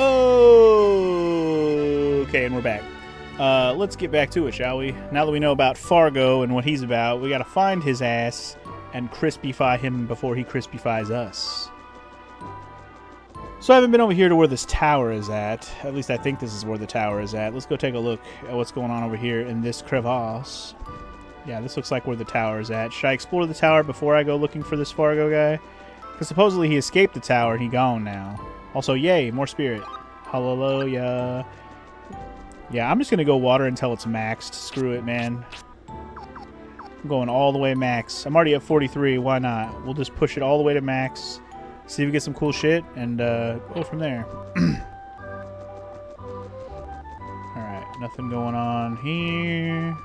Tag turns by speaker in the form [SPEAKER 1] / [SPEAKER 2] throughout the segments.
[SPEAKER 1] Oh, okay, and we're back. Let's get back to it, shall we? Now that we know about Fargo and what he's about, we gotta find his ass and crispify him before he crispifies us. So I haven't been over here to where this tower is at. At least I think this is where the tower is at. Let's go take a look at what's going on over here in this crevasse. Yeah, this looks like where the tower is at. Should I explore the tower before I go looking for this Fargo guy? Because supposedly he escaped the tower and he gone now. Also, yay, more spirit. Hallelujah. Yeah, I'm just going to go water until it's maxed. Screw it, man. I'm going all the way max. I'm already at 43. Why not? We'll just push it all the way to max. See if we get some cool shit and go from there. Alright, nothing going on here.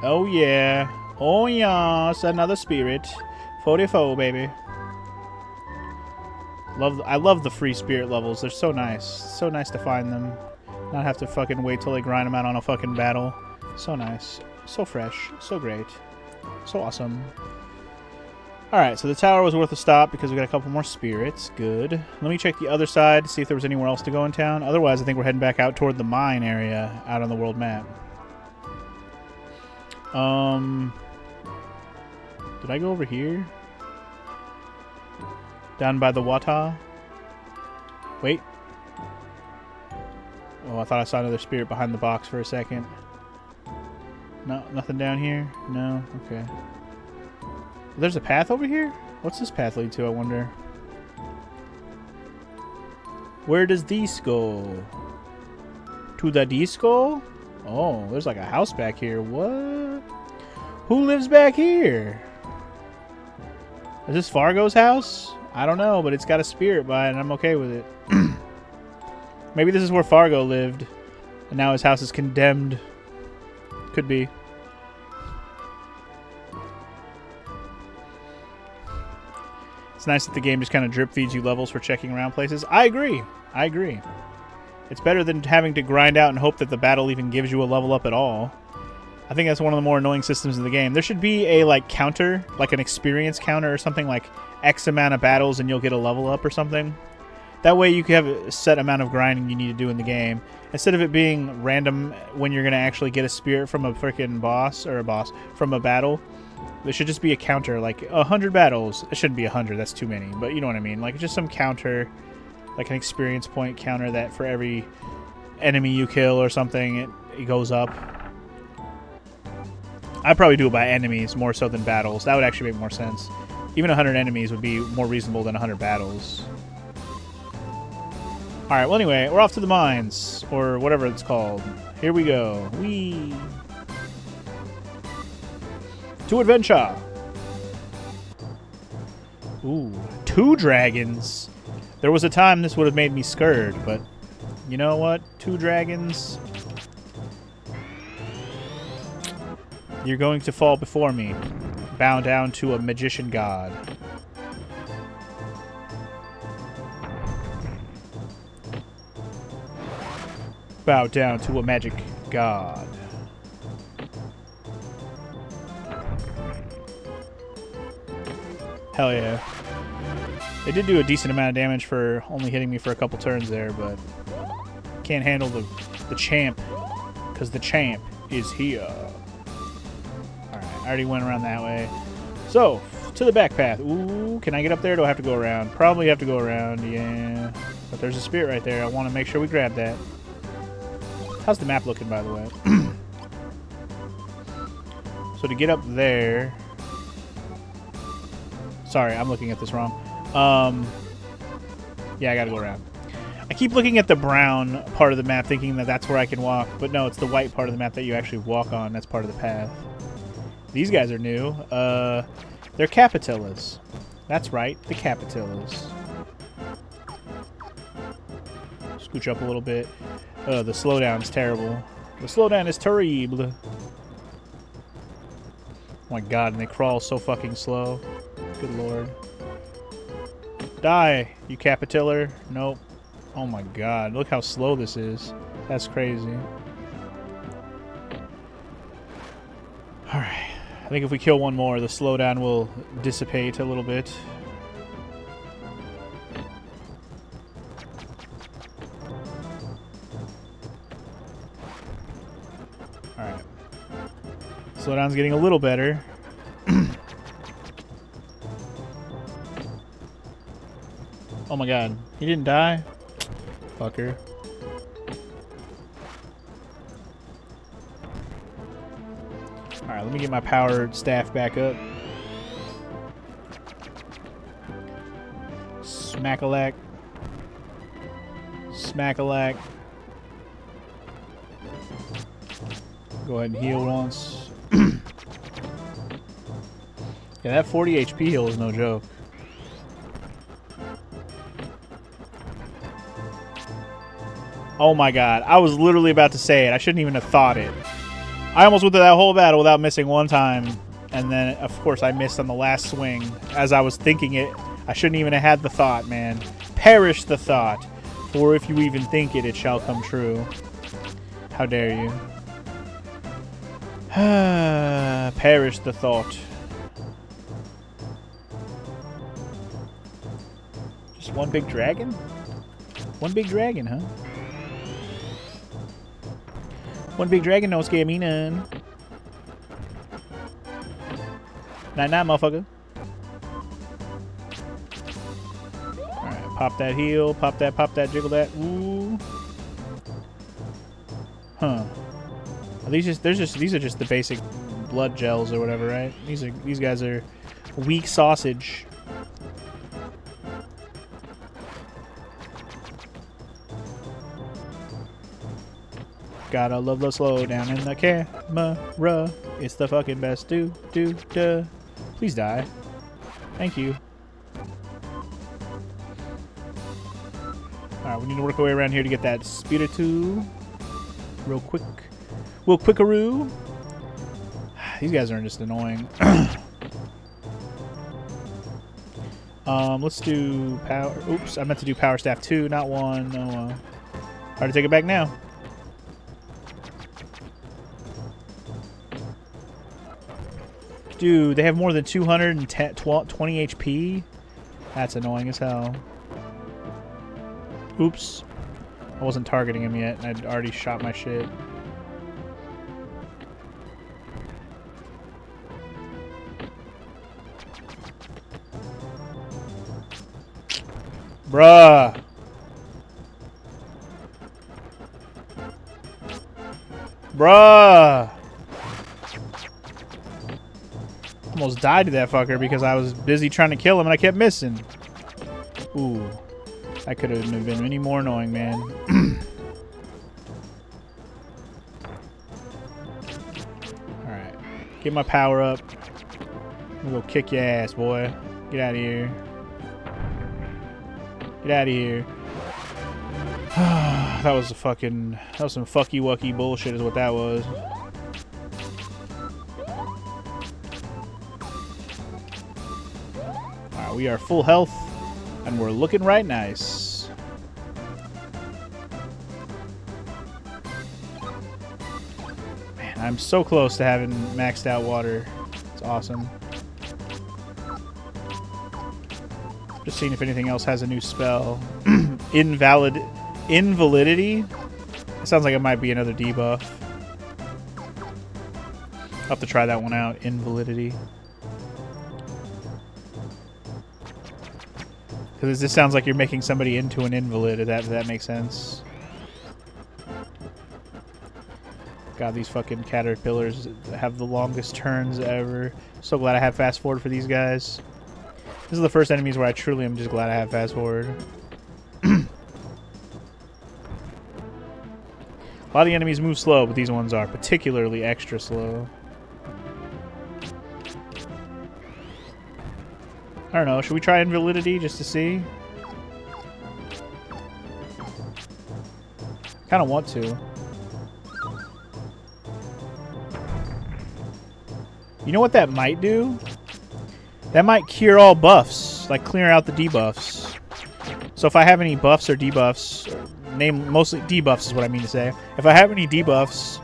[SPEAKER 1] Oh, yeah. Oh, yeah. It's another spirit. 44, baby. I love the free spirit levels. They're so nice. So nice to find them. Not have to fucking wait till they grind them out on a fucking battle. So nice. So fresh. So great. So awesome. Alright, so the tower was worth a stop because we got a couple more spirits. Good. Let me check the other side to see if there was anywhere else to go in town. Otherwise, I think we're heading back out toward the mine area out on the world map. Did I go over here? Down by the water? Wait. Oh, I thought I saw another spirit behind the box for a second. No, nothing down here? No? Okay. There's a path over here? What's this path lead to, I wonder? Where does this go? To the disco? Oh, there's like a house back here. What? Who lives back here? Is this Fargo's house? I don't know, but it's got a spirit by it, and I'm okay with it. Maybe this is where Fargo lived, and now his house is condemned. Could be. It's nice that the game just kind of drip feeds you levels for checking around places. I agree. I agree. It's better than having to grind out and hope that the battle even gives you a level up at all. I think that's one of the more annoying systems in the game. There should be a like counter, like an experience counter or something, like X amount of battles and you'll get a level up or something. That way you can have a set amount of grinding you need to do in the game. Instead of it being random when you're going to actually get a spirit from a freaking boss, or from a battle, there should just be a counter, like 100 battles. It shouldn't be 100, that's too many, but you know what I mean. Like just some counter, like an experience point counter that for every enemy you kill or something, it goes up. I'd probably do it by enemies more so than battles. That would actually make more sense. Even 100 enemies would be more reasonable than 100 battles. Alright, well anyway, we're off to the mines, or whatever it's called. Here we go. Whee! To adventure! Ooh, 2 dragons! There was a time this would have made me scared, but you know what? 2 dragons... You're going to fall before me. Bow down to a magician god. Bow down to a magic god. Hell yeah. They did do a decent amount of damage for only hitting me for a couple turns there, but can't handle the champ, because the champ is here. I already went around that way. So, to the back path. Ooh, can I get up there or do I have to go around? Probably have to go around, yeah. But there's a spirit right there. I want to make sure we grab that. How's the map looking, by the way? So to get up there... Sorry, I'm looking at this wrong. Yeah, I gotta go around. I keep looking at the brown part of the map thinking that that's where I can walk. But no, it's the white part of the map that you actually walk on. That's part of the path. These guys are new. They're Capitillas. That's right, the Capitillas. Scooch up a little bit. The slowdown's terrible. The slowdown is terrible. Oh my god, and they crawl so fucking slow. Good lord. Die, you Capitillar. Nope. Oh my god, look how slow this is. That's crazy. Alright. I think if we kill one more, the slowdown will dissipate a little bit. Slowdown's getting a little better. Oh my god. He didn't die? Fucker. Alright, let me get my powered staff back up. Smack-a-lack. Smack-a-lack. Go ahead and heal once. Yeah, that 40 HP heal is no joke. Oh my god. I was literally about to say it. I shouldn't even have thought it. I almost went through that whole battle without missing one time. And then, of course, I missed on the last swing. As I was thinking it, I shouldn't even have had the thought, man. Perish the thought. For if you even think it, it shall come true. How dare you. Perish the thought. Just one big dragon? One big dragon, huh? One big dragon don't scare me none. Night night, motherfucker. Alright, pop that heal, pop that, jiggle that. Ooh. Huh. Are these are just the basic blood gels or whatever, right? These guys are weak sausage. Gotta love the slow down in the camera. It's the fucking best. Duh. Please die. Thank you. Alright, we need to work our way around here to get that Spiritu. Real quick. Real quickaroo. These guys are just annoying. Let's do power. Oops, I meant to do power staff 2, not 1. Oh, hard to take it back now. Dude, they have more than 220 HP? That's annoying as hell. Oops. I wasn't targeting him yet, and I'd already shot my shit. Bruh! Bruh! Almost died to that fucker because I was busy trying to kill him and I kept missing. Ooh. That could have been any more annoying, man. Alright. Get my power up. I'm gonna go kick your ass, boy. Get out of here. Get out of here. That was some fucky wucky bullshit is what that was. We are full health, and we're looking right nice. Man, I'm so close to having maxed out water. It's awesome. Just seeing if anything else has a new spell. Invalidity? It sounds like it might be another debuff. I'll have to try that one out. Invalidity. Because this sounds like you're making somebody into an invalid, if that makes sense. God, these fucking caterpillars have the longest turns ever. So glad I have fast forward for these guys. This is the first enemies where I truly am just glad I have fast forward. A lot of the enemies move slow, but these ones are particularly extra slow. I don't know, should we try invalidity just to see? Kinda want to. You know what that might do? That might cure all buffs, like clear out the debuffs. So if I have any buffs or debuffs, mostly debuffs is what I mean to say. If I have any debuffs,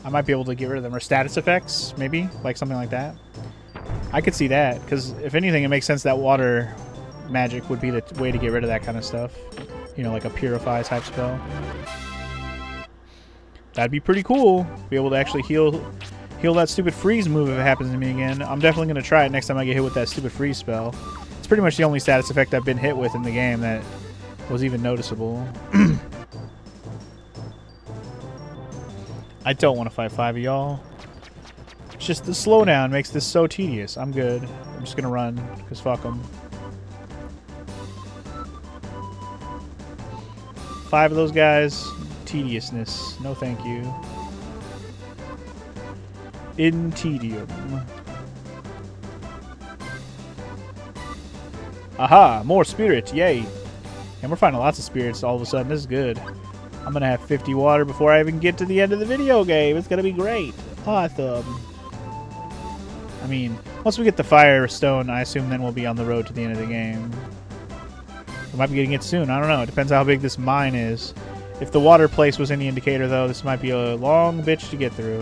[SPEAKER 1] I might be able to get rid of them. Or status effects, maybe? Like something like that. I could see that, because if anything, it makes sense that water magic would be the way to get rid of that kind of stuff. You know, like a purify type spell. That'd be pretty cool. Be able to actually heal Heal that stupid freeze move if it happens to me again. I'm definitely going to try it next time I get hit with that stupid freeze spell. It's pretty much the only status effect I've been hit with in the game that was even noticeable. I don't want to fight 5 of y'all. It's just the slowdown makes this so tedious. I'm good. I'm just going to run, because fuck them. 5 of those guys, tediousness. No thank you. In tedium. Aha! More spirit! Yay! And we're finding lots of spirits all of a sudden. This is good. I'm gonna have 50 water before I even get to the end of the video game. It's gonna be great. Awesome. I mean, once we get the fire stone, I assume then we'll be on the road to the end of the game. We might be getting it soon. I don't know. It depends how big this mine is. If the water place was any indicator, though, this might be a long bitch to get through.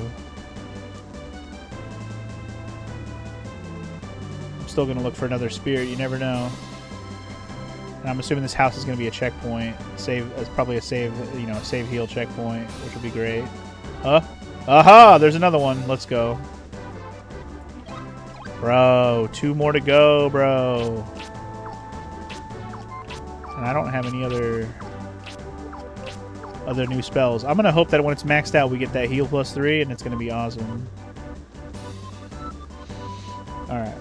[SPEAKER 1] I'm still gonna look for another spirit. You never know. And I'm assuming this house is going to be a checkpoint. Probably a save, you know, save heal checkpoint, which would be great. Huh? Aha! There's another one. Let's go. Bro, 2 more to go, bro. And I don't have any other new spells. I'm going to hope that when it's maxed out, we get that heal +3, and it's going to be awesome. Alright.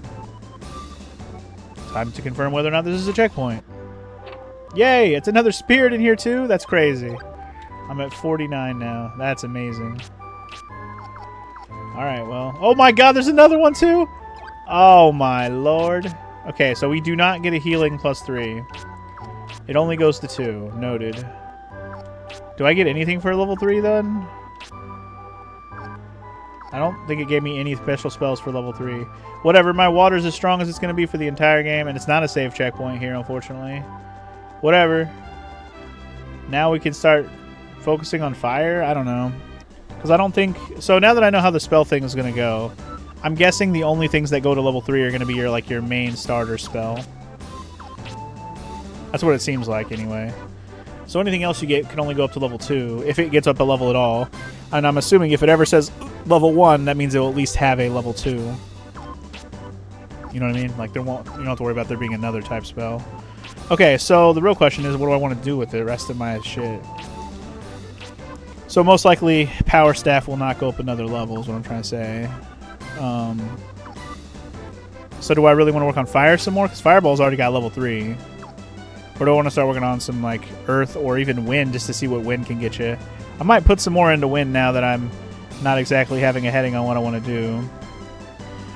[SPEAKER 1] Time to confirm whether or not this is a checkpoint. Yay! It's another spirit in here too? That's crazy. I'm at 49 now. That's amazing. Alright, well. Oh my god, there's another one too? Oh my lord. Okay, so we do not get a healing +3. It only goes to 2. Noted. Do I get anything for level 3 then? I don't think it gave me any special spells for level 3. Whatever, my water's as strong as it's going to be for the entire game, and it's not a save checkpoint here, unfortunately. Whatever. Now we can start focusing on fire? I don't know. Because I don't think... So now that I know how the spell thing is going to go, I'm guessing the only things that go to level 3 are going to be your main starter spell. That's what it seems like, anyway. So anything else you get can only go up to level 2, if it gets up a level at all. And I'm assuming if it ever says level 1, that means it will at least have a level 2. You know what I mean? Like, you don't have to worry about there being another type spell. Okay, so the real question is, what do I want to do with the rest of my shit? So most likely, Power Staff will not go up another level, is what I'm trying to say. So do I really want to work on Fire some more? Because Fireball's already got level 3. Or do I want to start working on some, like, Earth or even Wind, just to see what Wind can get you? I might put some more into Wind now that I'm not exactly having a heading on what I want to do.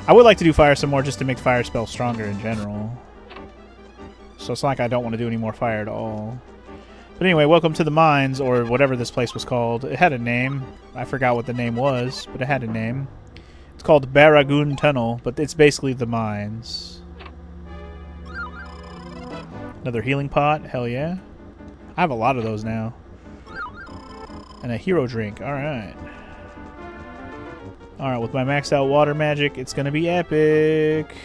[SPEAKER 1] I would like to do Fire some more just to make Fire spells stronger in general. So it's not like I don't want to do any more fire at all. But anyway, welcome to the mines, or whatever this place was called. It had a name. I forgot what the name was, but it had a name. It's called Baragoon Tunnel, but it's basically the mines. Another healing pot. Hell yeah. I have a lot of those now. And a hero drink. Alright. Alright, with my maxed out water magic, it's going to be epic.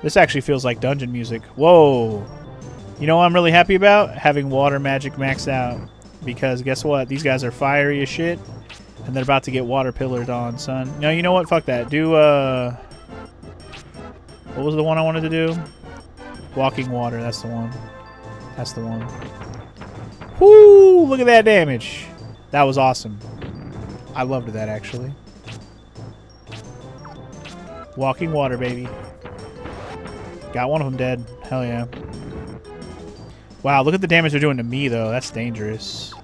[SPEAKER 1] This actually feels like dungeon music. Whoa! You know what I'm really happy about? Having water magic maxed out. Because guess what? These guys are fiery as shit. And they're about to get water pillared on, son. No, you know what? Fuck that. Do, what was the one I wanted to do? Walking water. That's the one. That's the one. Whoo! Look at that damage. That was awesome. I loved that, actually. Walking water, baby. Got one of them dead. Hell yeah. Wow, look at the damage they're doing to me, though. That's dangerous.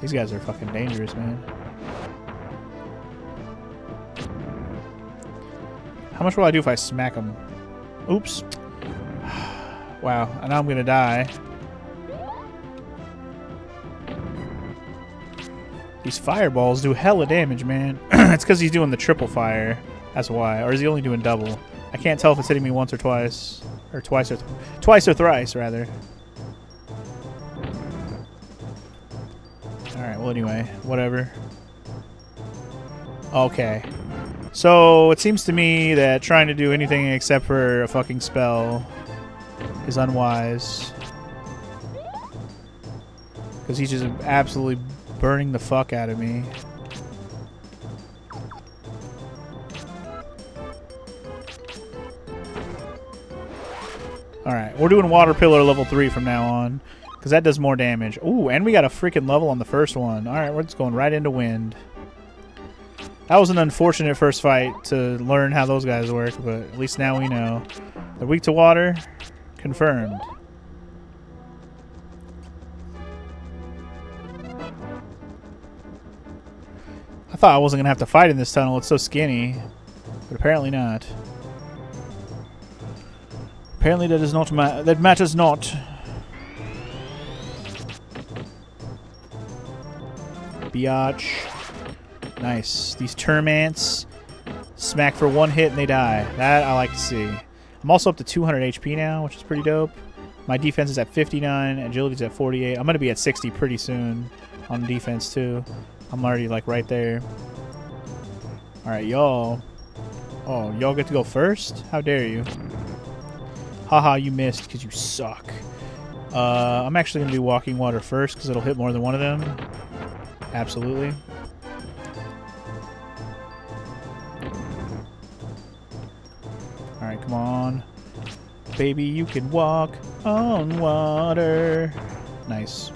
[SPEAKER 1] These guys are fucking dangerous, man. How much will I do if I smack them? Oops. Wow, and now I'm gonna die. These fireballs do hella damage, man. It's because he's doing the triple fire. That's why. Or is he only doing double? I can't tell if it's hitting me once or twice. Or twice or thrice, rather. Alright, well anyway, whatever. Okay. So, it seems to me that trying to do anything except for a fucking spell is unwise. Because he's just absolutely burning the fuck out of me. Alright, we're doing water pillar level 3 from now on. Because that does more damage. Ooh, and we got a freaking level on the first one. Alright, we're just going right into wind. That was an unfortunate first fight to learn how those guys work, but at least now we know. They're weak to water. Confirmed. I thought I wasn't going to have to fight in this tunnel. It's so skinny. But apparently not. Apparently that is not that matters not. Biatch. Nice. These termants smack for one hit and they die. That I like to see. I'm also up to 200 HP now, which is pretty dope. My defense is at 59, agility's at 48. I'm going to be at 60 pretty soon on defense too. I'm already like right there. Alright, y'all. Oh, y'all get to go first? How dare you? Haha, you missed because you suck. I'm actually going to do walking water first because it'll hit more than one of them. Absolutely. Alright, come on. Baby, you can walk on water. Nice.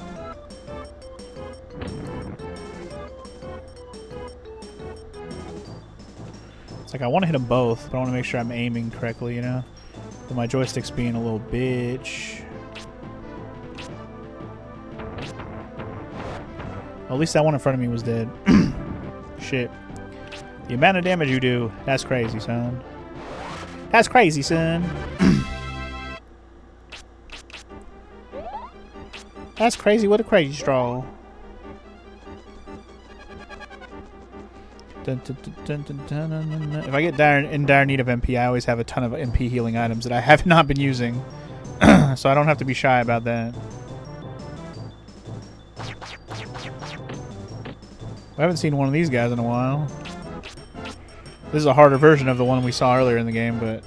[SPEAKER 1] It's like I want to hit them both, but I want to make sure I'm aiming correctly, you know? But my joystick's being a little bitch. Well, at least that one in front of me was dead. Shit. The amount of damage you do, that's crazy, son. That's crazy, son. That's crazy. What a crazy straw. Dun, dun, dun, dun, dun, dun, dun, dun. If I get in dire need of MP, I always have a ton of MP healing items that I have not been using. So I don't have to be shy about that. I haven't seen one of these guys in a while. This is a harder version of the one we saw earlier in the game, but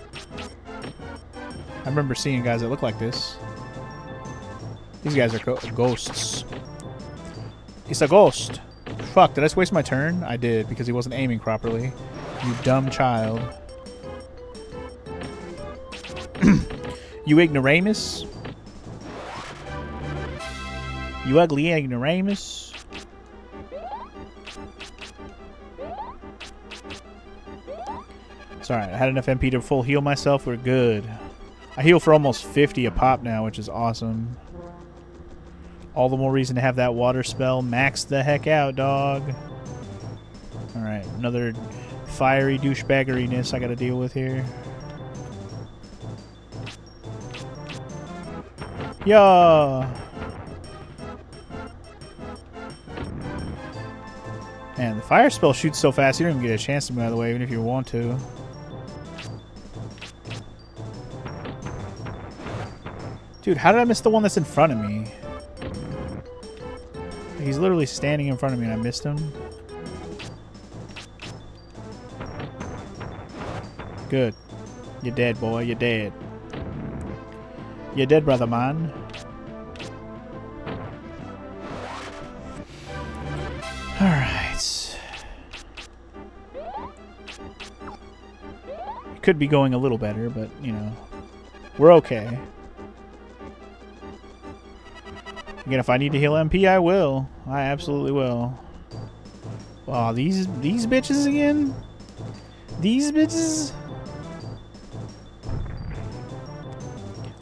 [SPEAKER 1] I remember seeing guys that look like this. These guys are ghosts. It's a ghost. Fuck, did I just waste my turn? I did, because he wasn't aiming properly. You dumb child. You ignoramus? You ugly ignoramus? It's alright, I had enough MP to full heal myself. We're good. I heal for almost 50 a pop now, which is awesome. All the more reason to have that water spell maxed the heck out, dog. Alright, another fiery douchebaggeriness I gotta deal with here. Yeah. Man, the fire spell shoots so fast you don't even get a chance to move out of the way, even if you want to. Dude, how did I miss the one that's in front of me? He's literally standing in front of me and I missed him. Good. You're dead, boy. You're dead. You're dead, brother man. Alright. It could be going a little better, but, you know, we're okay. Again, if I need to heal MP, I will. I absolutely will. Wow, these bitches again? These bitches?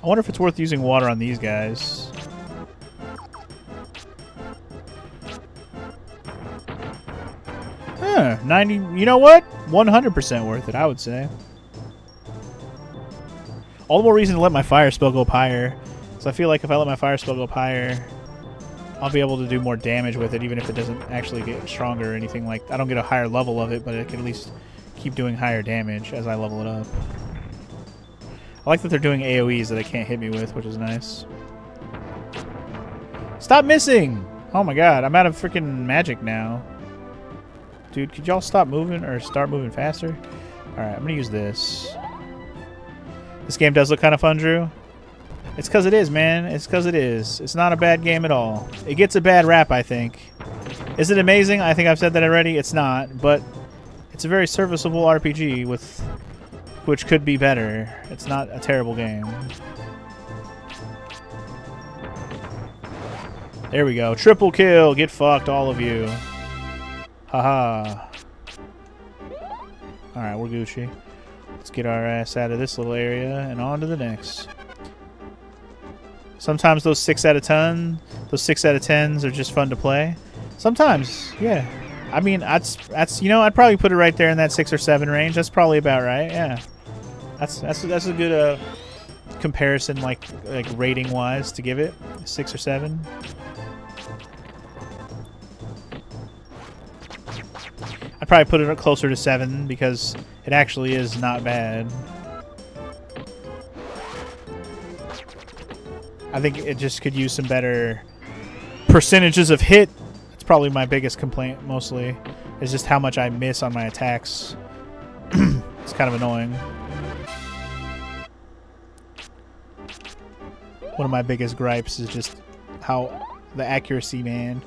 [SPEAKER 1] I wonder if it's worth using water on these guys. Huh, 90... You know what? 100% worth it, I would say. All the more reason to let my fire spell go up higher. So I feel like if I let my fire spell go up higher, I'll be able to do more damage with it, even if it doesn't actually get stronger or anything. Like, I don't get a higher level of it, but it can at least keep doing higher damage as I level it up. I like that they're doing AoEs that they can't hit me with, which is nice. Stop missing! Oh my god, I'm out of freaking magic now. Dude, could y'all stop moving or start moving faster? Alright, I'm gonna use this. This game does look kind of fun, Drew. It's because it is, man. It's because it is. It's not a bad game at all. It gets a bad rap, I think. Is it amazing? I think I've said that already. It's not, but it's a very serviceable RPG with which could be better. It's not a terrible game. There we go. Triple kill. Get fucked, all of you. Haha. Alright, we're Gucci. Let's get our ass out of this little area and on to the next. Sometimes those 6 out of 10s are just fun to play. Sometimes, yeah. I mean, that's you know, I'd probably put it right there in that 6 or 7 range. That's probably about right. Yeah. That's a good comparison, like rating wise, to give it 6 or 7. I'd probably put it closer to 7 because it actually is not bad. I think it just could use some better percentages of hit. That's probably my biggest complaint, mostly, is just how much I miss on my attacks. It's kind of annoying. One of my biggest gripes is just how the accuracy, man.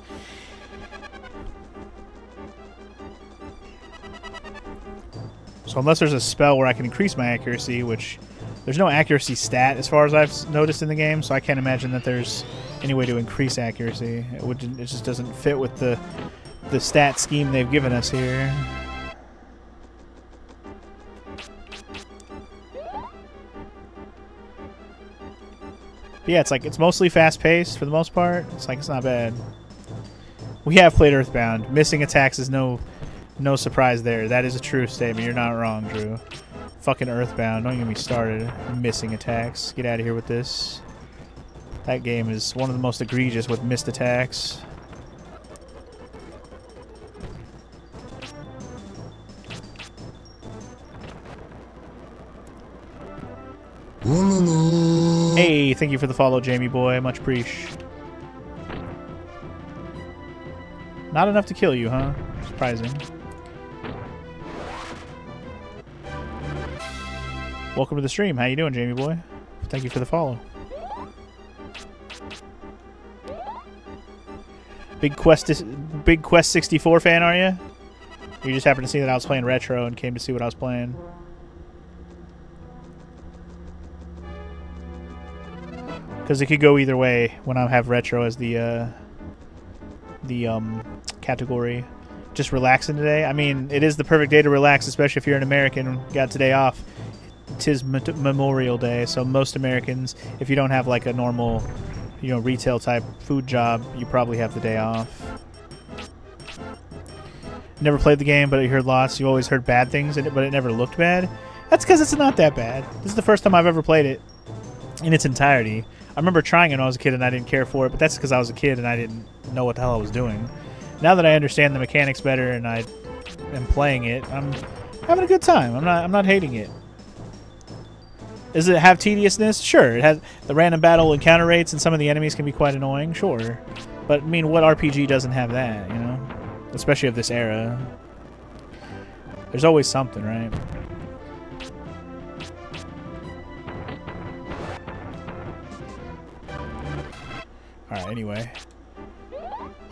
[SPEAKER 1] So unless there's a spell where I can increase my accuracy, which there's no accuracy stat as far as I've noticed in the game, so I can't imagine that there's any way to increase accuracy. It just doesn't fit with the stat scheme they've given us here. But yeah, it's mostly fast-paced for the most part. It's not bad. We have played Earthbound. Missing attacks is no surprise there. That is a true statement. You're not wrong, Drew. Fucking Earthbound. Don't get me started. Missing attacks. Get out of here with this. That game is one of the most egregious with missed attacks. Hey, thank you for the follow, Jamie boy. Much appreciated. Not enough to kill you, huh? Surprising. Welcome to the stream. How you doing, Jamie boy? Thank you for the follow. Big Quest 64 fan, are you? You just happened to see that I was playing retro and came to see what I was playing. Because it could go either way when I have retro as the category. Just relaxing today. I mean, it is the perfect day to relax, especially if you're an American. Got today off. 'Tis Memorial Day, so most Americans, if you don't have like a normal, you know, retail type food job, you probably have the day off. Never played the game, but I heard lots. You always heard bad things in it, but it never looked bad. That's because it's not that bad. This is the first time I've ever played it in its entirety. I remember trying it when I was a kid and I didn't care for it, but that's because I was a kid and I didn't know what the hell I was doing. Now that I understand the mechanics better and I am playing it, I'm having a good time. I'm not hating it. Does it have tediousness? Sure. It has the random battle encounter rates and some of the enemies can be quite annoying. Sure. But, I mean, what RPG doesn't have that, you know? Especially of this era. There's always something, right? Alright, anyway.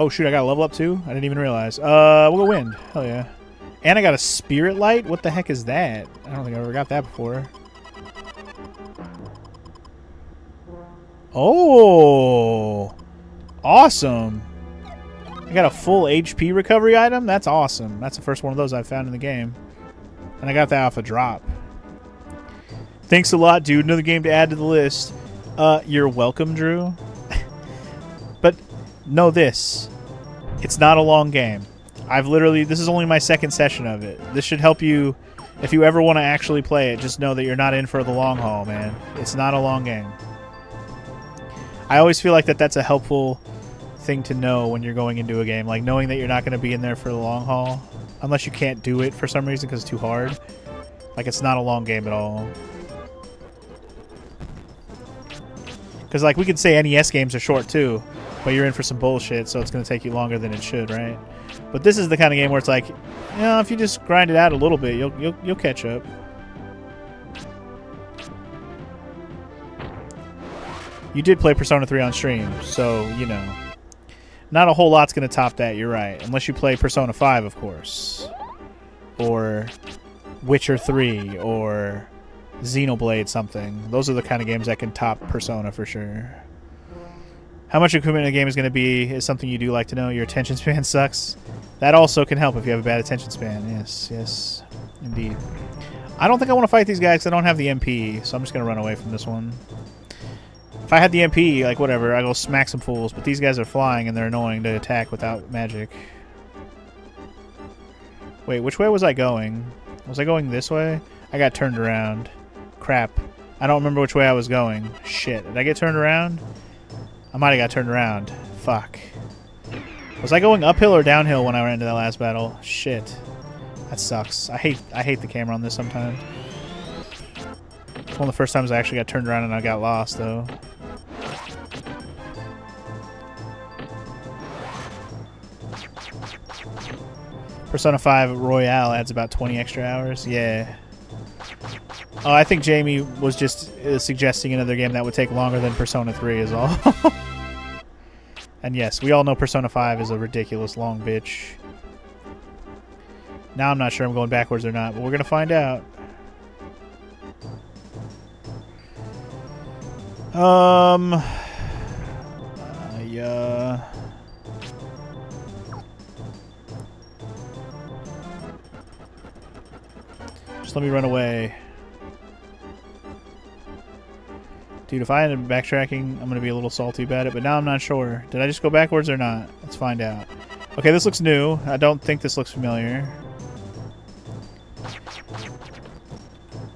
[SPEAKER 1] Oh, shoot, I got a level up, too? I didn't even realize. We'll go wind. Hell yeah. And I got a spirit light? What the heck is that? I don't think I ever got that before. Oh, awesome. I got a full HP recovery item. That's awesome. That's the first one of those I've found in the game. And I got that off a drop. Thanks a lot, dude. Another game to add to the list. You're welcome, Drew. But know this. It's not a long game. This is only my second session of it. This should help you if you ever want to actually play it. Just know that you're not in for the long haul, man. It's not a long game. I always feel like that's a helpful thing to know when you're going into a game. Like, knowing that you're not going to be in there for the long haul. Unless you can't do it for some reason because it's too hard. Like, it's not a long game at all. Because, like, we could say NES games are short, too. But you're in for some bullshit, so it's going to take you longer than it should, right? But this is the kind of game where it's like, you know, if you just grind it out a little bit, you'll catch up. You did play Persona 3 on stream, so, you know. Not a whole lot's going to top that, you're right. Unless you play Persona 5, of course. Or Witcher 3, or Xenoblade something. Those are the kind of games that can top Persona for sure. How much equipment in a game is going to be is something you do like to know. Your attention span sucks. That also can help if you have a bad attention span. Yes, yes, indeed. I don't think I want to fight these guys because I don't have the MP, so I'm just going to run away from this one. If I had the MP, like, whatever, I go smack some fools, but these guys are flying and they're annoying to attack without magic. Wait, which way was I going? Was I going this way? I got turned around. Crap. I don't remember which way I was going. Shit. Did I get turned around? I might have got turned around. Fuck. Was I going uphill or downhill when I ran into that last battle? Shit. That sucks. I hate the camera on this sometimes. It's one of the first times I actually got turned around and I got lost, though. Persona 5 Royale adds about 20 extra hours. Yeah. Oh, I think Jamie was just suggesting another game that would take longer than Persona 3 is all. And yes, we all know Persona 5 is a ridiculous long bitch. Now I'm not sure I'm going backwards or not, but we're going to find out. Yeah. Just let me run away. Dude, if I end up backtracking, I'm going to be a little salty about it, but now I'm not sure. Did I just go backwards or not? Let's find out. Okay, this looks new. I don't think this looks familiar.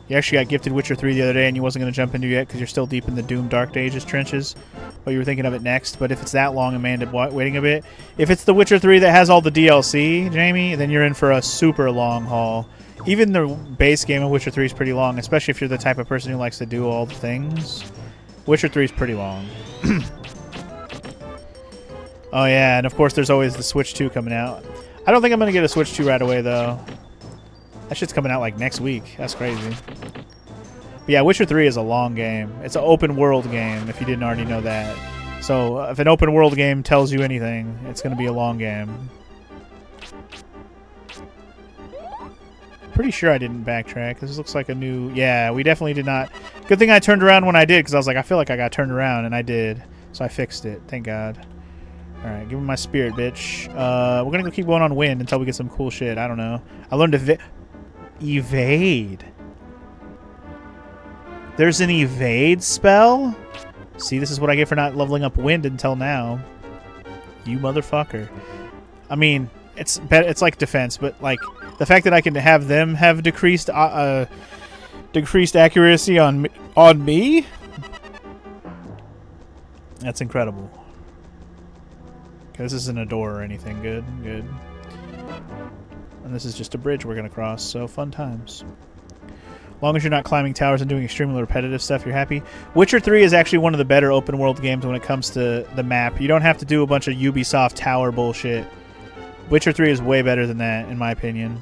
[SPEAKER 1] You actually got gifted Witcher 3 the other day and you wasn't going to jump into it yet because you're still deep in the Doom Dark Ages trenches. But you were thinking of it next. But if it's that long and may end up waiting a bit. If it's the Witcher 3 that has all the DLC, Jamie, then you're in for a super long haul. Even the base game of Witcher 3 is pretty long, especially if you're the type of person who likes to do all the things. Witcher 3 is pretty long. Oh yeah, and of course there's always the Switch 2 coming out. I don't think I'm going to get a Switch 2 right away, though. That shit's coming out like next week. That's crazy. But yeah, Witcher 3 is a long game. It's an open world game, if you didn't already know that. So if an open world game tells you anything, it's going to be a long game. Pretty sure I didn't backtrack. This looks like a new... Yeah, we definitely did not... Good thing I turned around when I did, because I was like, I feel like I got turned around, and I did. So I fixed it. Thank God. Alright, give me my spirit, bitch. We're going to go keep going on wind until we get some cool shit. I don't know. I learned to... Evade. There's an evade spell? See, this is what I get for not leveling up wind until now. You motherfucker. I mean, it's like defense, but like the fact that I can have them have decreased accuracy on me, that's incredible. Okay, this isn't a door or anything. Good, good. And this is just a bridge we're gonna cross, so fun times. As long as you're not climbing towers and doing extremely repetitive stuff, you're happy. Witcher 3 is actually one of the better open world games when it comes to the map. You don't have to do a bunch of Ubisoft tower bullshit. Witcher 3 is way better than that, in my opinion.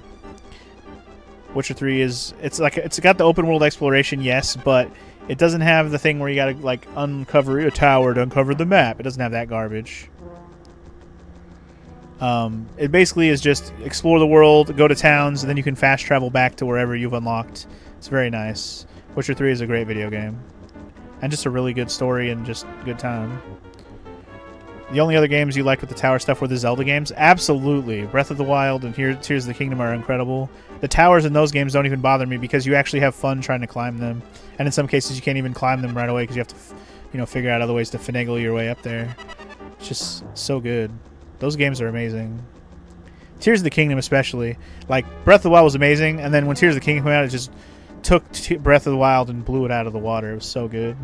[SPEAKER 1] Witcher 3 is... It's got the open world exploration, yes, but it doesn't have the thing where you gotta, like, uncover a tower to uncover the map. It doesn't have that garbage. It basically is just explore the world, go to towns, and then you can fast travel back to wherever you've unlocked. It's very nice. Witcher 3 is a great video game. And just a really good story and just good time. The only other games you liked with the tower stuff were the Zelda games? Absolutely. Breath of the Wild and Tears of the Kingdom are incredible. The towers in those games don't even bother me because you actually have fun trying to climb them. And in some cases you can't even climb them right away because you have to, figure out other ways to finagle your way up there. It's just so good. Those games are amazing. Tears of the Kingdom especially. Like, Breath of the Wild was amazing, and then when Tears of the Kingdom came out, it just took Breath of the Wild and blew it out of the water. It was so good.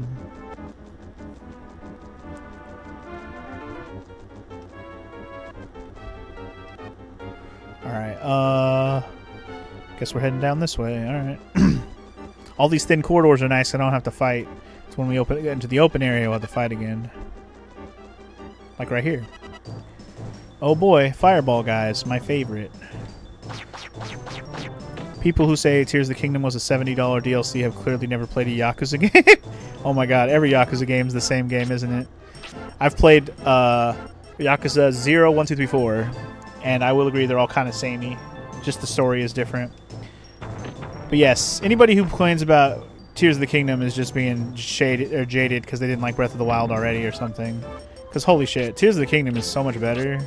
[SPEAKER 1] Alright, guess we're heading down this way. Alright. All these thin corridors are nice, so I don't have to fight. It's when we get into the open area, we'll have to fight again. Like right here. Oh boy, Fireball guys, my favorite. People who say Tears of the Kingdom was a $70 DLC have clearly never played a Yakuza game. Oh my god, every Yakuza game is the same game, isn't it? I've played Yakuza 0, 1, 2, 3, 4, and I will agree they're all kind of samey. Just the story is different. But yes, anybody who complains about Tears of the Kingdom is just being jaded because they didn't like Breath of the Wild already or something. Because holy shit, Tears of the Kingdom is so much better.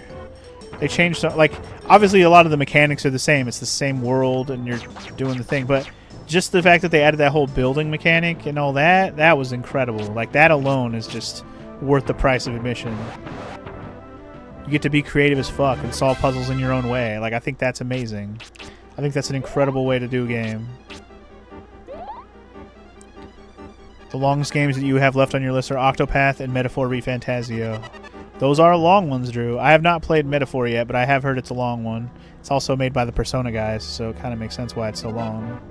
[SPEAKER 1] They changed, like, obviously a lot of the mechanics are the same. It's the same world and you're doing the thing. But just the fact that they added that whole building mechanic and all that, that was incredible. Like, that alone is just worth the price of admission. You get to be creative as fuck and solve puzzles in your own way. Like, I think that's amazing. I think that's an incredible way to do a game. The longest games that you have left on your list are Octopath and Metaphor ReFantazio. Those are long ones, Drew. I have not played Metaphor yet, but I have heard it's a long one. It's also made by the Persona guys, so it kind of makes sense why it's so long.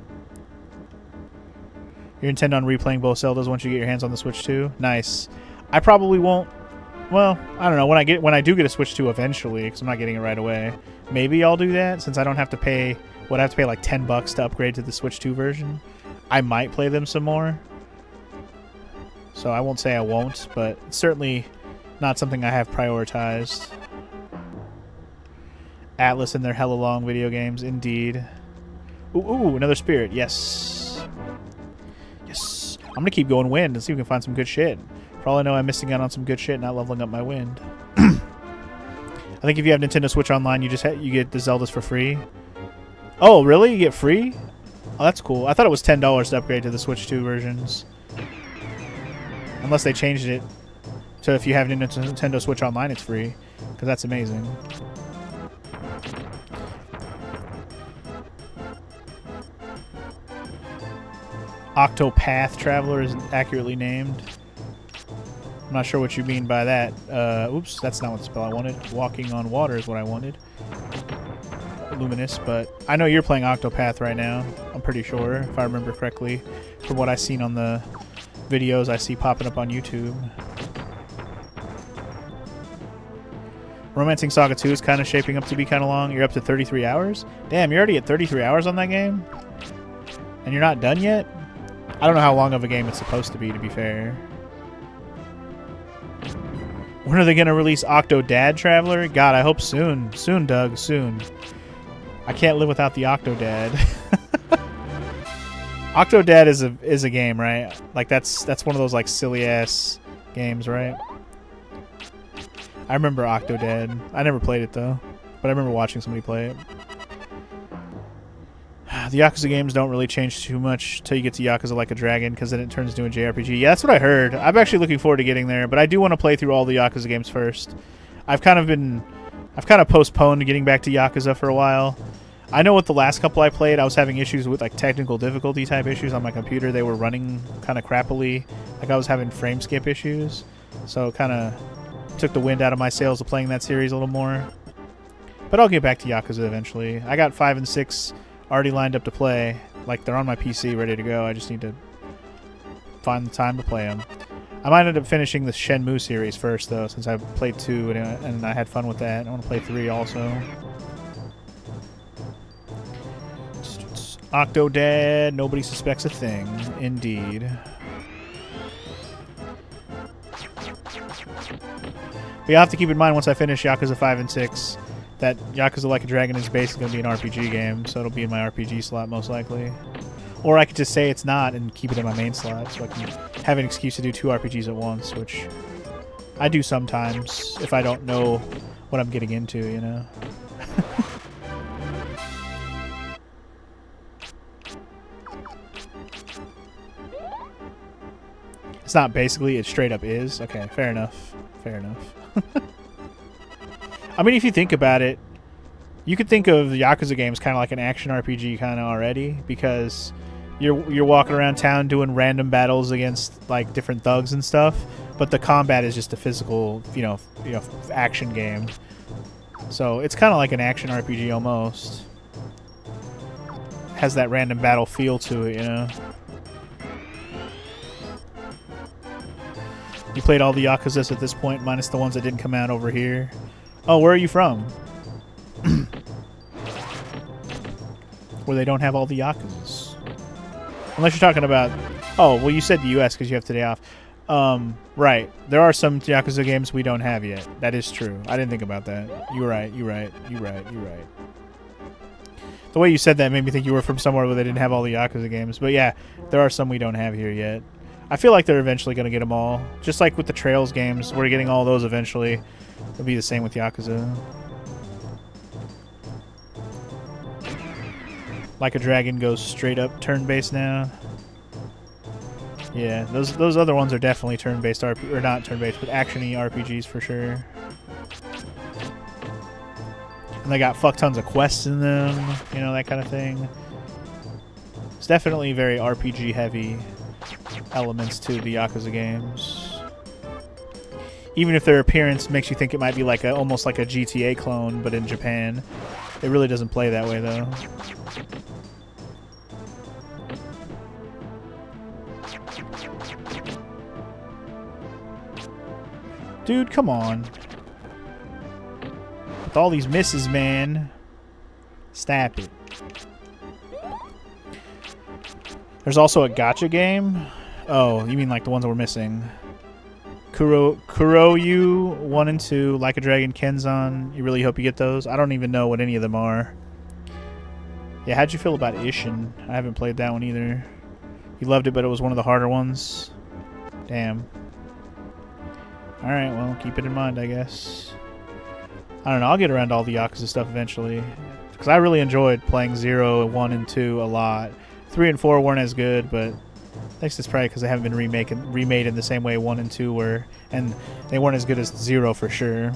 [SPEAKER 1] You intend on replaying both Zeldas once you get your hands on the Switch 2? Nice. I probably won't. Well, I don't know. When I do get a Switch 2 eventually, because I'm not getting it right away, maybe I'll do that since I don't have to pay. Would I have to pay like $10 to upgrade to the Switch 2 version? I might play them some more. So I won't say I won't, but it's certainly not something I have prioritized. Atlas and their hella long video games, indeed. Ooh, another spirit. Yes. Yes. I'm gonna keep going wind and see if we can find some good shit. For all I know, I'm missing out on some good shit, not leveling up my wind. I think if you have Nintendo Switch Online, you get the Zeldas for free. Oh, really? You get free? Oh, that's cool. I thought it was $10 to upgrade to the Switch 2 versions. Unless they changed it. So if you have Nintendo Switch Online, it's free. Because that's amazing. Octopath Traveler is accurately named. I'm not sure what you mean by that. Oops, that's not what the spell I wanted. Walking on water is what I wanted. Luminous, but I know you're playing Octopath right now. I'm pretty sure, if I remember correctly, from what I've seen on the videos I see popping up on YouTube. Romancing Saga 2 is kind of shaping up to be kind of long. You're up to 33 hours? Damn, you're already at 33 hours on that game? And you're not done yet? I don't know how long of a game it's supposed to be fair. When are they going to release Octodad Traveler? God, I hope soon. Soon, Doug, soon. I can't live without the Octodad. Octodad is a game, right? Like that's one of those like silly ass games, right? I remember Octodad. I never played it though, but I remember watching somebody play it. The Yakuza games don't really change too much till you get to Yakuza Like a Dragon, because then it turns into a JRPG. Yeah, that's what I heard. I'm actually looking forward to getting there, but I do want to play through all the Yakuza games first. I've kind of postponed getting back to Yakuza for a while. I know with the last couple I played, I was having issues with like technical difficulty type issues on my computer. They were running kind of crappily. Like I was having frame skip issues. So it kind of took the wind out of my sails of playing that series a little more. But I'll get back to Yakuza eventually. I got 5 and 6 already lined up to play. Like they're on my PC ready to go. I just need to find the time to play them. I might end up finishing the Shenmue series first though, since I played 2 and I had fun with that. I want to play 3 also. Octodad, nobody suspects a thing. Indeed. But you have to keep in mind once I finish Yakuza 5 and 6 that Yakuza Like a Dragon is basically going to be an RPG game, so it'll be in my RPG slot most likely. Or I could just say it's not and keep it in my main slot so I can have an excuse to do 2 RPGs at once, which I do sometimes if I don't know what I'm getting into, you know? It's not basically, it straight up is. Okay, fair enough. Fair enough. I mean, if you think about it, you could think of the Yakuza games kind of like an action RPG kind of already, because you're walking around town doing random battles against like different thugs and stuff, but the combat is just a physical, you know, action game. So it's kind of like an action RPG almost. Has that random battle feel to it, you know. You played all the Yakuzas at this point, minus the ones that didn't come out over here. Oh, where are you from? Where they don't have all the Yakuzas. Unless you're talking about... Oh, well, you said the U.S. because you have today off. Right. There are some Yakuza games we don't have yet. That is true. I didn't think about that. You're right. You're right. You're right. You're right. The way you said that made me think you were from somewhere where they didn't have all the Yakuza games. But yeah, there are some we don't have here yet. I feel like they're eventually going to get them all. Just like with the Trails games, we're getting all those eventually. It'll be the same with Yakuza. Like a Dragon goes straight up turn-based now. Yeah, those other ones are definitely turn-based or not turn-based, but action-y RPGs for sure. And they got fuck tons of quests in them, you know, that kind of thing. It's definitely very RPG heavy elements to the Yakuza games. Even if their appearance makes you think it might be like almost like a GTA clone, but in Japan. It really doesn't play that way though. Dude, come on. With all these misses, man. Stop it. There's also a gacha game. Oh, you mean like the ones that we're missing. Kuroyu 1 and 2, Like a Dragon, Kenzan. You really hope you get those? I don't even know what any of them are. Yeah, how'd you feel about Ishin? I haven't played that one either. You loved it, but it was one of the harder ones. Damn. Alright, well, keep it in mind, I guess. I don't know, I'll get around to all the Yakuza stuff eventually. Because I really enjoyed playing 0, 1, and 2 a lot. 3 and 4 weren't as good, but I think it's probably because they haven't been remade in the same way 1 and 2 were. And they weren't as good as 0 for sure.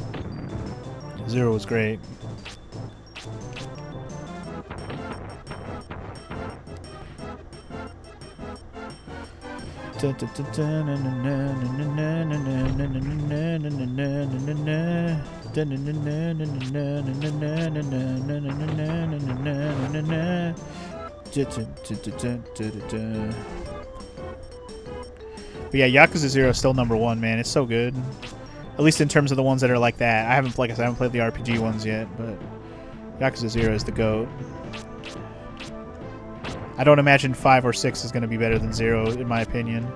[SPEAKER 1] 0 was great. But yeah, Yakuza 0 is still #1, man. It's so good. At least in terms of the ones that are like that. I haven't, like I said, I haven't played the RPG ones yet, but Yakuza 0 is the GOAT. I don't imagine 5 or 6 is going to be better than 0, in my opinion.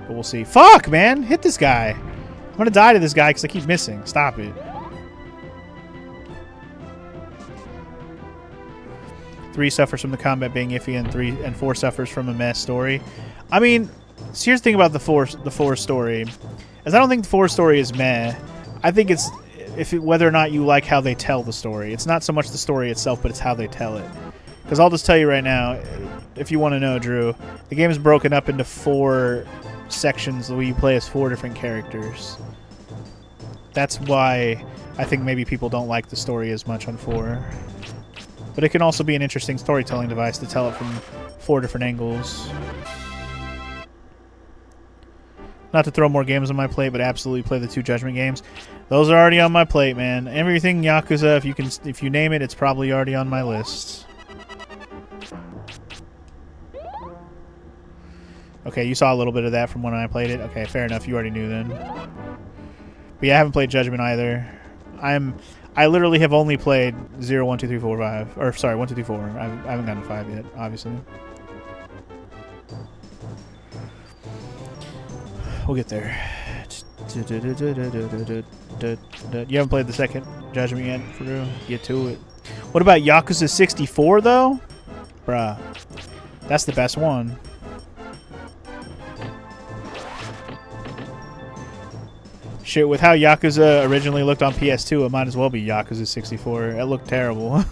[SPEAKER 1] But we'll see. Fuck, man! Hit this guy! I'm going to die to this guy because I keep missing. Stop it. 3 suffers from the combat being iffy, and 4 suffers from a mess story. I mean, so here's the thing about the 4 story. Is I don't think the 4 story is meh. I think it's whether or not you like how they tell the story. It's not so much the story itself, but it's how they tell it. Because I'll just tell you right now, if you want to know, Drew, the game is broken up into 4 sections where you play as 4 different characters. That's why I think maybe people don't like the story as much on 4. But it can also be an interesting storytelling device to tell it from 4 different angles. Not to throw more games on my plate, but absolutely play the 2 Judgment games. Those are already on my plate, man. Everything Yakuza, if you name it, it's probably already on my list. Okay, you saw a little bit of that from when I played it. Okay, fair enough. You already knew then. But yeah, I haven't played Judgment either. I literally have only played 0, 1, 2, 3, 4, 5. Or, sorry, 1, 2, 3, 4. I haven't gotten to 5 yet, obviously. We'll get there. You haven't played the second Judgment yet, for real? Get to it. What about Yakuza 64, though? Bruh. That's the best one. Shit, with how Yakuza originally looked on PS2, it might as well be Yakuza 64. It looked terrible.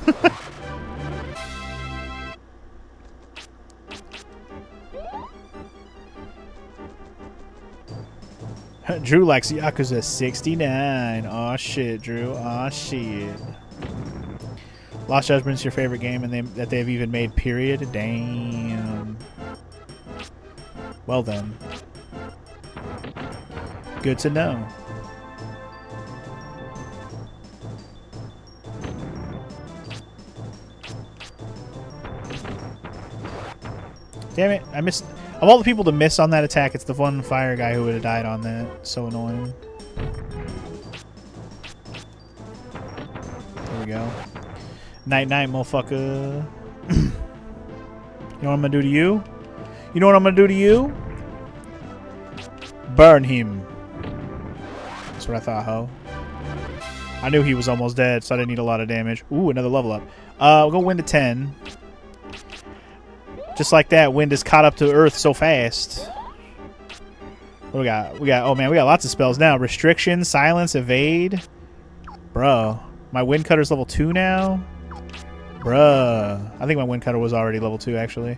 [SPEAKER 1] Drew likes Yakuza 69. Aw, shit, Drew. Aw, shit. Lost Judgment's your favorite game that they've even made, period? Damn. Well then. Good to know. Damn it, I missed. Of all the people to miss on that attack, it's the one fire guy who would have died on that. So annoying. There we go. Night night, motherfucker. You know what I'm gonna do to you? You know what I'm gonna do to you? Burn him. That's what I thought, ho. I knew he was almost dead, so I didn't need a lot of damage. Ooh, another level up. We'll go wind to 10. Just like that, wind is caught up to Earth so fast. What we got? Oh man, we got lots of spells now. Restriction, silence, evade. Bro, my wind cutter's level 2 now. Bruh. I think my wind cutter was already level 2 actually.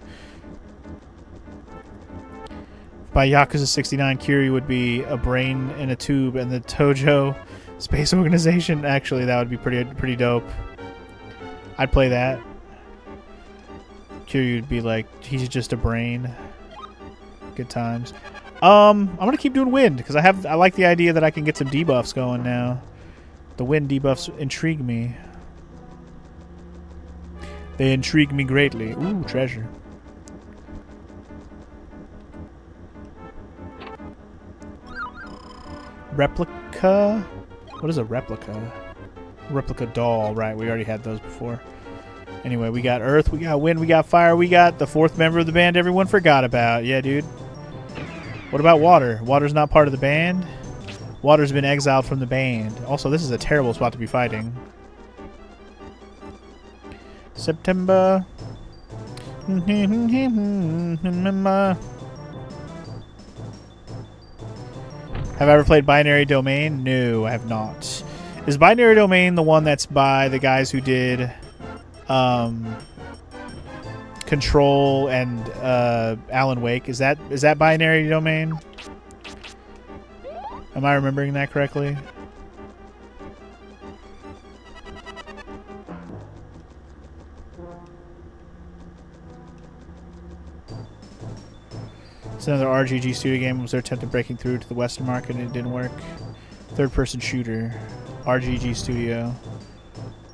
[SPEAKER 1] By Yakuza 69, Kiri would be a brain in a tube, and the Tojo Space Organization. Actually, that would be pretty dope. I'd play that. Kiri would be like, he's just a brain. Good times. I'm gonna keep doing wind because I like the idea that I can get some debuffs going now. The wind debuffs intrigue me. They intrigue me greatly. Ooh, treasure. Replica? What is a replica? Replica doll. Right, we already had those before. Anyway, we got earth, we got wind, we got fire, we got the 4th member of the band everyone forgot about. Yeah, dude. What about water? Water's not part of the band? Water's been exiled from the band. Also, this is a terrible spot to be fighting. September. Have I ever played Binary Domain? No, I have not. Is Binary Domain the one that's by the guys who did Control and Alan Wake? Is that Binary Domain? Am I remembering that correctly? It's another RGG studio game. Was their attempt at breaking through to the Western market and it didn't work. Third-person shooter. RGG studio.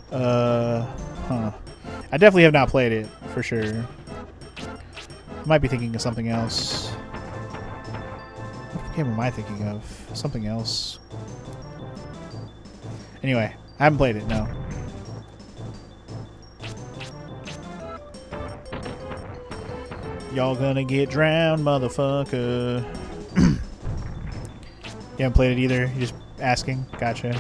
[SPEAKER 1] Huh. I definitely have not played it, for sure. I might be thinking of something else. What game am I thinking of? Something else. Anyway, I haven't played it, no. Y'all gonna get drowned, motherfucker. You haven't played it either? You're just asking? Gotcha.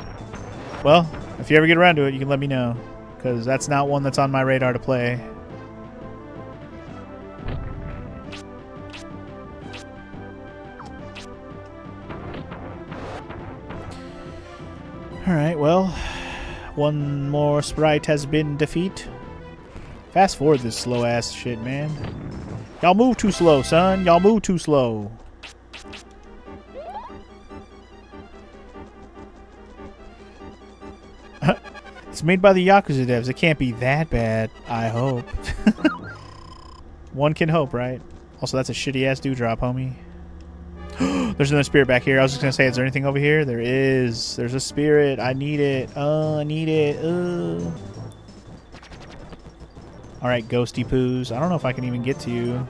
[SPEAKER 1] Well, if you ever get around to it, you can let me know. Because that's not one that's on my radar to play. Alright, well. One more sprite has been defeat. Fast forward this slow ass shit, man. Y'all move too slow, son. Y'all move too slow. It's made by the Yakuza devs. It can't be that bad, I hope. One can hope, right? Also, that's a shitty-ass dewdrop, homie. There's another spirit back here. I was just going to say, is there anything over here? There is. There's a spirit. I need it. I need it. Alright, ghosty poos. I don't know if I can even get to you.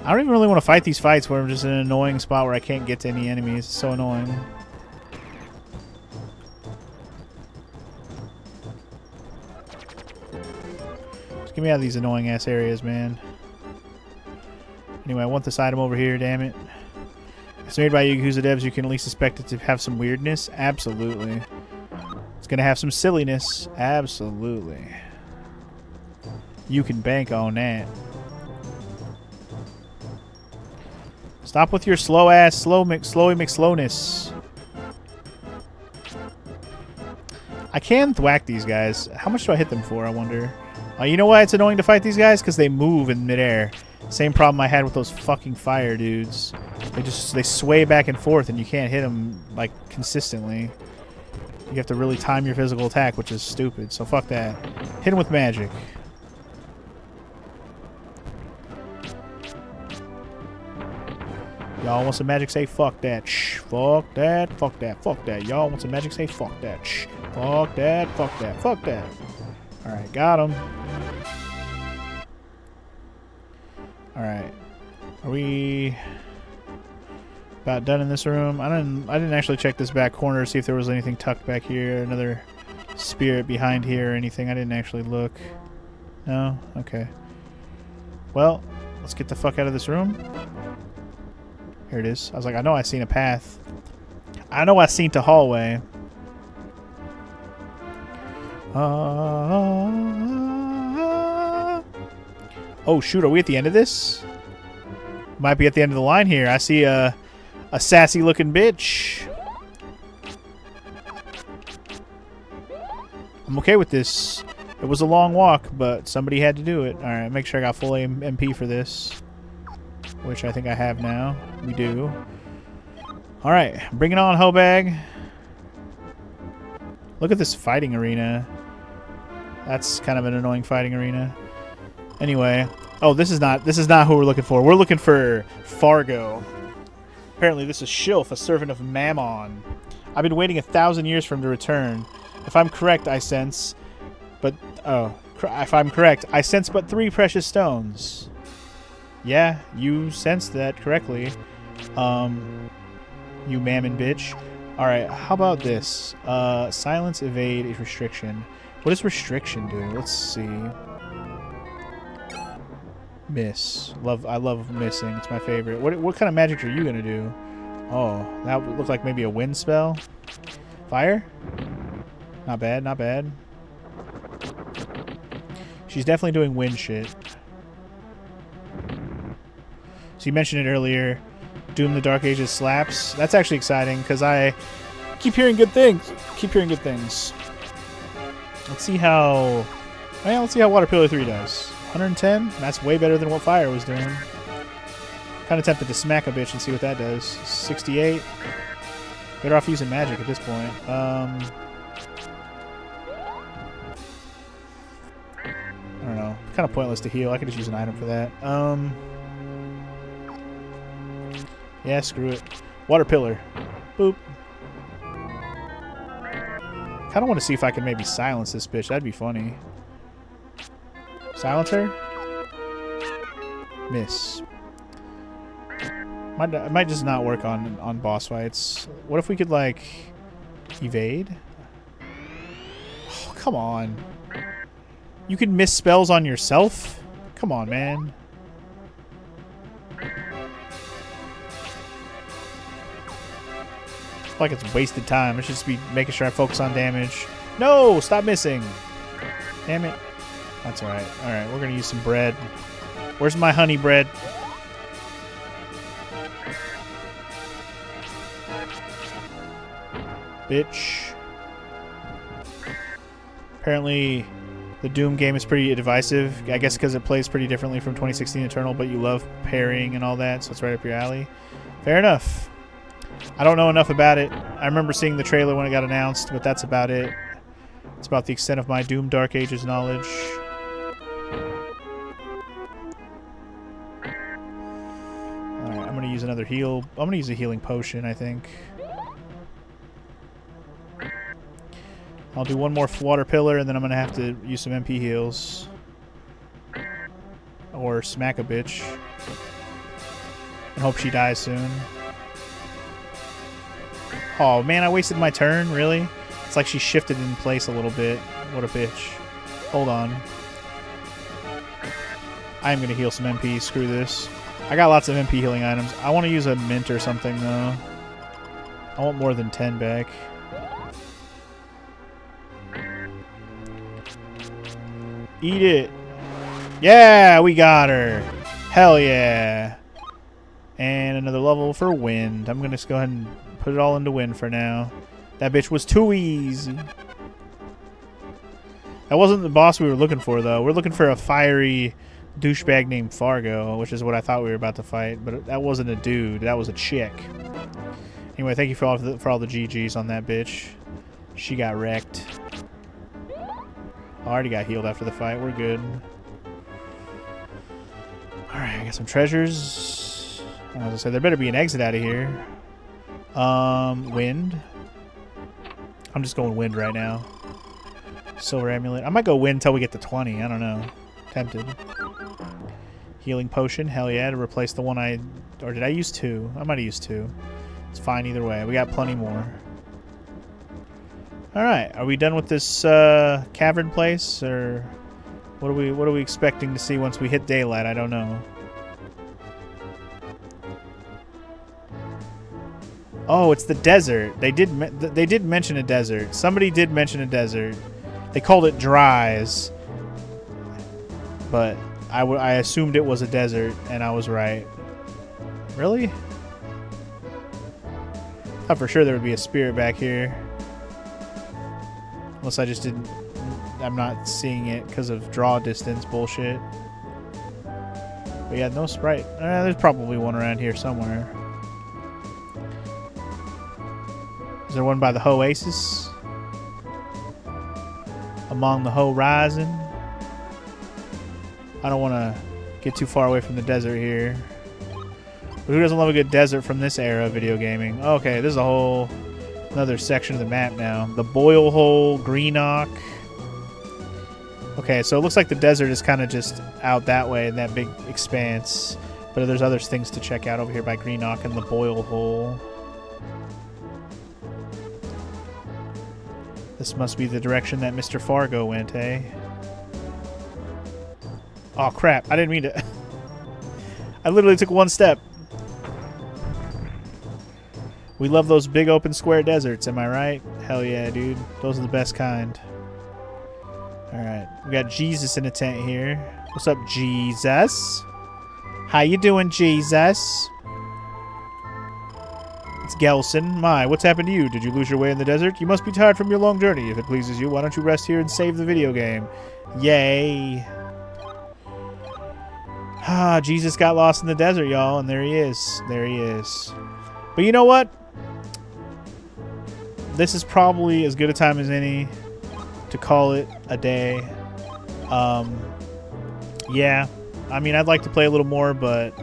[SPEAKER 1] I don't even really want to fight these fights where I'm just in an annoying spot where I can't get to any enemies. It's so annoying. Just get me out of these annoying ass areas, man. Anyway, I want this item over here, damn it. It's made by Yakuza devs. You can at least expect it to have some weirdness. Absolutely. It's going to have some silliness. Absolutely. You can bank on that. Stop with your slow ass, slowy McSlowness. I can thwack these guys. How much do I hit them for, I wonder? You know why it's annoying to fight these guys? Because they move in midair. Same problem I had with those fucking fire dudes. They sway back and forth and you can't hit them, like, consistently. You have to really time your physical attack, which is stupid. So fuck that. Hit them with magic. Y'all want some magic? Say fuck that. Shh. Fuck that. Fuck that. Fuck that. Y'all want some magic? Say fuck that. Shh. Fuck that. Fuck that. Fuck that. Alright, got him. Alright. Are we about done in this room? I didn't actually check this back corner to see if there was anything tucked back here. Another spirit behind here or anything. I didn't actually look. No? Okay. Well, let's get the fuck out of this room. Here it is. I was like, I know I seen a path. I know I seen the hallway. Oh shoot, are we at the end of this? Might be at the end of the line here. I see a A sassy looking bitch. I'm okay with this. It was a long walk, but somebody had to do it. Alright, make sure I got full MP for this. Which I think I have now. We do. Alright, bring it on, Hobag. Look at this fighting arena. That's kind of an annoying fighting arena. Anyway. Oh, this is not who we're looking for. We're looking for Fargo. Apparently this is Shilf, a servant of Mammon. I've been waiting 1,000 years for him to return. If I'm correct, I sense but 3 precious stones. Yeah, you sensed that correctly. You mammon bitch. Alright, how about this? Silence, evade, is restriction. What does restriction do? Let's see. Miss. I love missing. It's my favorite. What kind of magic are you gonna do? Oh, that would look like maybe a wind spell. Fire? Not bad, not bad. She's definitely doing wind shit. So you mentioned it earlier. Doom the Dark Ages slaps. That's actually exciting because I keep hearing good things. Let's see how. Well, let's see how Water Pillar 3 does. 110. That's way better than what Fire was doing. Kind of tempted to smack a bitch and see what that does. 68. Better off using magic at this point. I don't know. Kind of pointless to heal. I could just use an item for that. Yeah, screw it. Water Pillar. Boop. Kind of want to see if I can maybe silence this bitch. That'd be funny. Silence her? Miss. It might just not work on boss fights. What if we could, like, evade? Oh, come on. You can miss spells on yourself? Come on, man. Like it's wasted time. I should just be making sure I focus on damage. No! Stop missing! Damn it. That's alright. Alright, we're gonna use some bread. Where's my honey bread? Bitch. Apparently, the Doom game is pretty divisive. I guess because it plays pretty differently from 2016 Eternal, but you love parrying and all that, so it's right up your alley. Fair enough. I don't know enough about it. I remember seeing the trailer when it got announced, but that's about it. It's about the extent of my Doom Dark Ages knowledge. Alright, I'm going to use another heal. I'm going to use a healing potion, I think. I'll do one more Water Pillar, and then I'm going to have to use some MP heals. Or smack a bitch. And hope she dies soon. Oh, man, I wasted my turn? Really? It's like she shifted in place a little bit. What a bitch. Hold on. I am going to heal some MP. Screw this. I got lots of MP healing items. I want to use a mint or something, though. I want more than 10 back. Eat it. Yeah, we got her. Hell yeah. And another level for wind. I'm going to just go ahead and put it all into wind for now. That bitch was too easy. That wasn't the boss we were looking for, though. We're looking for a fiery douchebag named Fargo, which is what I thought we were about to fight. But that wasn't a dude. That was a chick. Anyway, thank you for all the GGs on that bitch. She got wrecked. I already got healed after the fight. We're good. Alright, I got some treasures. As I said, there better be an exit out of here. Wind. I'm just going wind right now. Silver amulet. I might go wind until we get to 20. I don't know. Tempted. Healing potion. Hell yeah, to replace the one I... Or did I use 2? I might have used 2. It's fine either way. We got plenty more. Alright, are we done with this cavern place? Or what are we expecting to see once we hit daylight? I don't know. Oh, it's the desert. They did mention a desert. Somebody did mention a desert. They called it Dries. But I assumed it was a desert, and I was right. Really? Thought for sure there would be a spirit back here. Unless I just didn't... I'm not seeing it because of draw distance bullshit. But yeah, no sprite. There's probably one around here somewhere. Is there one by the Oasis? Among the horizon? I don't want to get too far away from the desert here. But who doesn't love a good desert from this era of video gaming? Okay, this is a whole another section of the map now. The Boil Hole, Greenock. Okay, so it looks like the desert is kind of just out that way in that big expanse. But there's other things to check out over here by Greenock and the Boil Hole. This must be the direction that Mr. Fargo went, eh? Oh, crap. I didn't mean to... I literally took one step. We love those big open square deserts, am I right? Hell yeah, dude. Those are the best kind. Alright. We got Jesus in a tent here. What's up, Jesus? How you doing, Jesus? It's Gelson. My, what's happened to you? Did you lose your way in the desert? You must be tired from your long journey. If it pleases you, why don't you rest here and save the video game? Yay. Ah, Jesus got lost in the desert, y'all, and there he is. There he is. But you know what? This is probably as good a time as any to call it a day. Yeah. I mean, I'd like to play a little more, but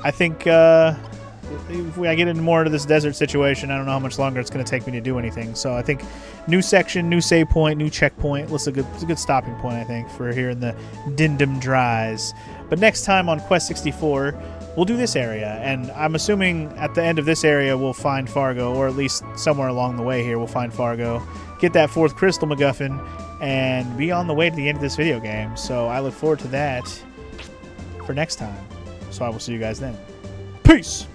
[SPEAKER 1] I think if I get into more into this desert situation, I don't know how much longer it's going to take me to do anything. So I think new section, new save point, new checkpoint. It's a good stopping point, I think, for here in the Dindum Dries. But next time on Quest 64, we'll do this area. And I'm assuming at the end of this area, we'll find Fargo, or at least somewhere along the way here, we'll find Fargo. Get that 4th crystal MacGuffin, and be on the way to the end of this video game. So I look forward to that for next time. So I will see you guys then. Peace!